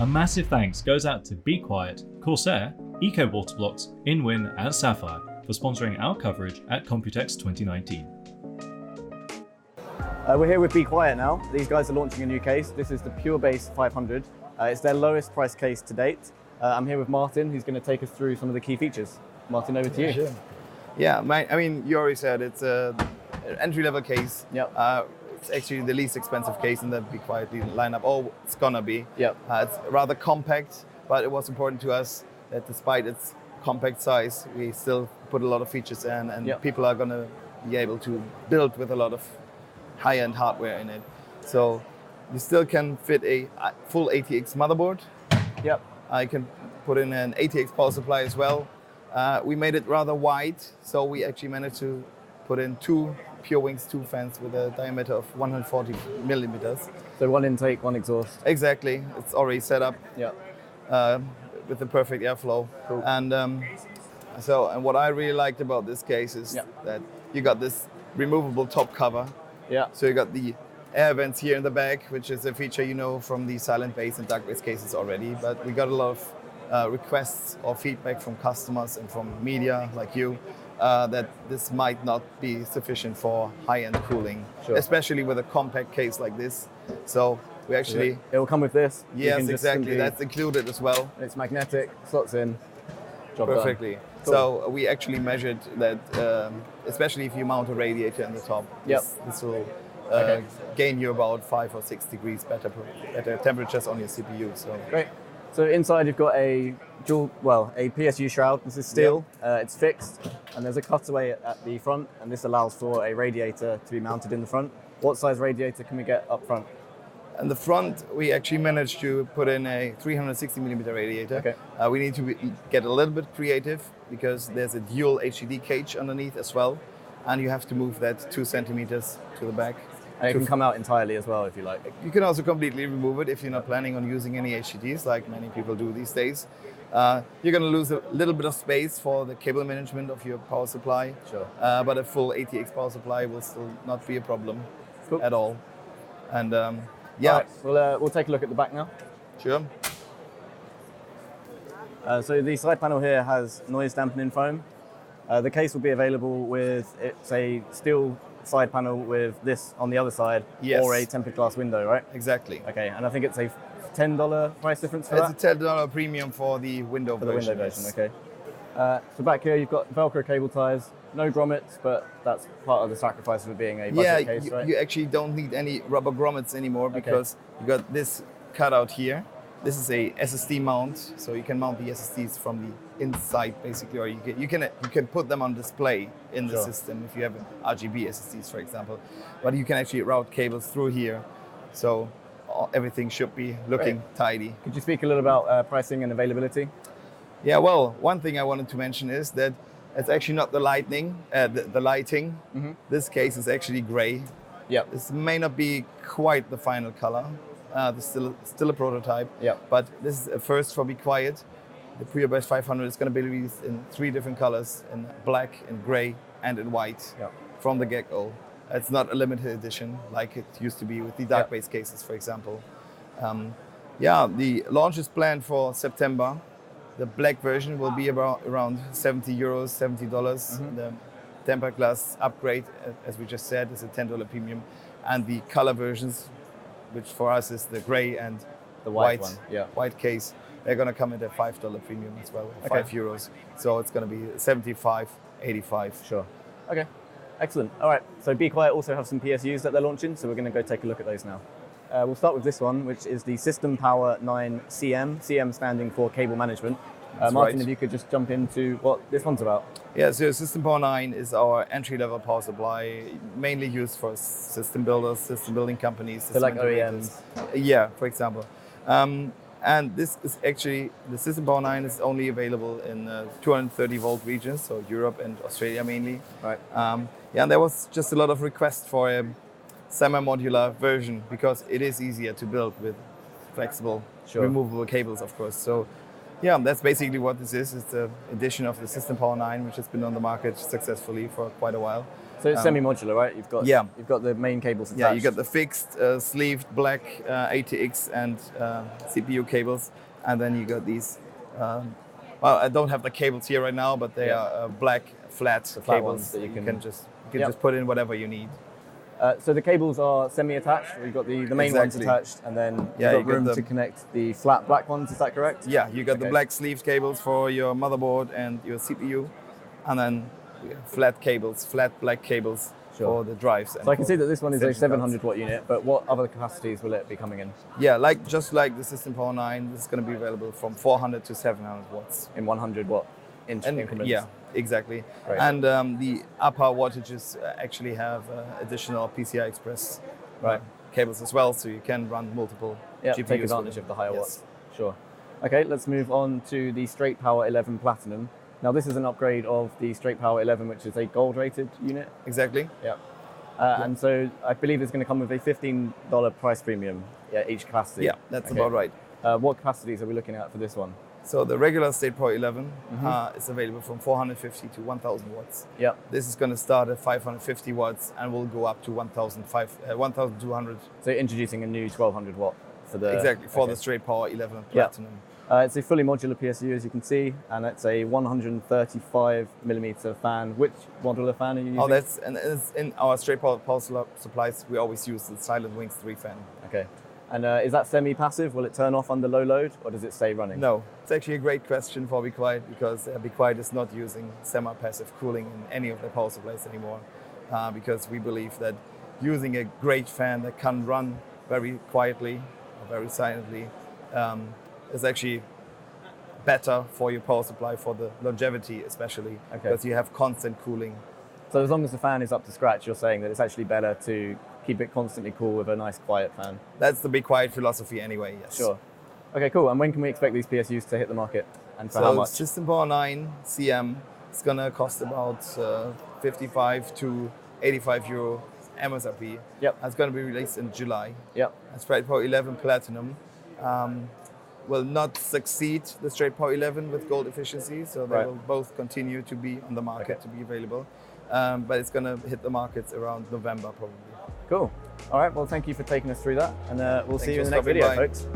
A massive thanks goes out to Be Quiet, Corsair, Eco Waterblocks, InWin and Sapphire for sponsoring our coverage at Computex 2019. We're here with Be Quiet now. These guys are launching a new case. This is the PureBase 500. It's their lowest price case to date. I'm here with Martin, who's going to take us through some of the key features. Martin, over to you. Sure. Yeah, I mean, you already said it's an entry-level case. Yep. It's actually the least expensive case in the Be Quiet lineup. Oh, it's gonna be. Yep. It's rather compact, but it was important to us that despite its compact size, we still put a lot of features in, and yep. people are gonna be able to build with a lot of high-end hardware in it. So you still can fit a full ATX motherboard. Yep. I can put in an ATX power supply as well. We made it rather wide, so we actually managed to put in two PureWings 2 fans with a diameter of 140 millimeters. So one intake, one exhaust. Exactly, it's already set up. Yeah. With the perfect airflow. Cool. And and what I really liked about this case is that you got this removable top cover. Yeah. So you got the air vents here in the back, which is a feature you know from the silent base and dark base cases already. But we got a lot of requests or feedback from customers and from media like you that this might not be sufficient for high-end cooling, especially with a compact case like this. So we actually... It will come with this. Yes, exactly. That's included as well. It's magnetic, slots in, job perfectly. Done. Cool. So we actually measured that, especially if you mount a radiator in the top, this will gain you about 5 or 6 degrees better temperatures on your CPU. So great. So inside you've got a a PSU shroud. This is steel. It's fixed, and there's a cutaway at the front, and this allows for a radiator to be mounted in the front. What size radiator can we get up front? In the front, we actually managed to put in a 360 millimeter radiator. Okay. We need to get a little bit creative because there's a dual HDD cage underneath as well, and you have to move that 2 centimeters to the back. And it can come out entirely as well if you like. You can also completely remove it if you're not planning on using any HDDs like many people do these days. You're going to lose a little bit of space for the cable management of your power supply. Sure. But a full ATX power supply will still not be a problem at all. And All right. We'll take a look at the back now. Sure. So the side panel here has noise dampening foam. The case will be available with, it's a steel side panel with this on the other side, or a tempered glass window, right? Exactly. Okay, and I think it's a $10 price difference for that? It's a $10 premium for the window version. Okay. So back here you've got Velcro cable ties, no grommets, but that's part of the sacrifice of it being a budget case, right? You actually don't need any rubber grommets anymore because you got this cutout here. This is a SSD mount, so you can mount the SSDs from the inside basically, or you can put them on display in the system if you have RGB SSDs, for example. But you can actually route cables through here, so everything should be looking tidy. Could you speak a little about pricing and availability? Yeah, well, one thing I wanted to mention is that it's actually not the lighting. Mm-hmm. This case is actually gray. Yeah. This may not be quite the final color. It's still a prototype. Yeah. But this is a first for Be Quiet. The PureBase 500 is going to be released in 3 different colors: in black, in gray, and in white. Yeah. From the get-go. It's not a limited edition like it used to be with the dark base cases, for example. The launch is planned for September. The black version will be around €70, $70. Mm-hmm. The tempered glass upgrade, as we just said, is a $10 premium. And the color versions, which for us is the gray and the white case, they're going to come at a $5 premium as well, €5. So it's going to be 75, 85. Sure. Okay. Excellent. All right. So Be Quiet also have some PSUs that they're launching, so we're going to go take a look at those now. We'll start with this one, which is the System Power 9 CM, CM standing for cable management. Martin, if you could just jump into what this one's about. Yeah, so System Power 9 is our entry-level power supply, mainly used for system builders, system building companies. So like OEMs? Yeah, for example. And this is actually, the System Power 9 is only available in 230 volt regions, so Europe and Australia mainly. Right. And there was just a lot of requests for a semi-modular version because it is easier to build with flexible, removable cables, of course. So yeah, that's basically what this is. It's the addition of the System Power 9, which has been on the market successfully for quite a while. So it's semi-modular, right? You've got the main cables attached. Yeah, you got the fixed sleeved black ATX and CPU cables, and then you got these. Well, I don't have the cables here right now, but they are black flat cables that you can just put in whatever you need. So the cables are semi-attached. You've got the main ones attached, and then you've got room to connect the flat black ones. Is that correct? Yeah, you got the black sleeved cables for your motherboard and your CPU, and then flat cables, flat black cables for the drives. So I can see that this one is a 700 watt unit, but what other capacities will it be coming in? Yeah, just like the System Power 9, this is going to be available from 400 to 700 watts. In 100 watt increments? Yeah, exactly. Great. And the upper wattages actually have additional PCI Express cables as well, so you can run multiple GPUs. Take advantage of the higher watts. Sure. Okay, let's move on to the Straight Power 11 Platinum. Now this is an upgrade of the Straight Power 11, which is a gold rated unit. Exactly. Yeah. And so I believe it's going to come with a $15 price premium each capacity. Yeah, that's about right. What capacities are we looking at for this one? So the regular Straight Power 11 is available from 450 to 1000 watts. Yeah. This is going to start at 550 watts and will go up to 1200. So introducing a new 1200 watt for the... Exactly, for the Straight Power 11 Platinum. It's a fully modular PSU, as you can see, and it's a 135 millimeter fan. Which modular fan are you using? Oh, that's in our Straight Power supplies. We always use the Silent Wings 3 fan. Okay. And is that semi-passive? Will it turn off under low load, or does it stay running? No. It's actually a great question for Be Quiet, because Be Quiet is not using semi-passive cooling in any of their power supplies anymore, because we believe that using a great fan that can run very quietly or very silently is actually better for your power supply, for the longevity especially, because you have constant cooling. So as long as the fan is up to scratch, you're saying that it's actually better to keep it constantly cool with a nice quiet fan? That's the Be Quiet philosophy anyway, yes. Sure. Okay, cool. And when can we expect these PSUs to hit the market? And for how much? System Power 9 CM is going to cost about 55 to 85 euro MSRP. Yep. It's going to be released in July. Yep. And Straight Power 11 Platinum will not succeed the Straight Power 11 with gold efficiency, so they will both continue to be on the market, to be available. But it's going to hit the markets around November probably. Cool. All right, well, thank you for taking us through that, and we'll see you in the next video, folks.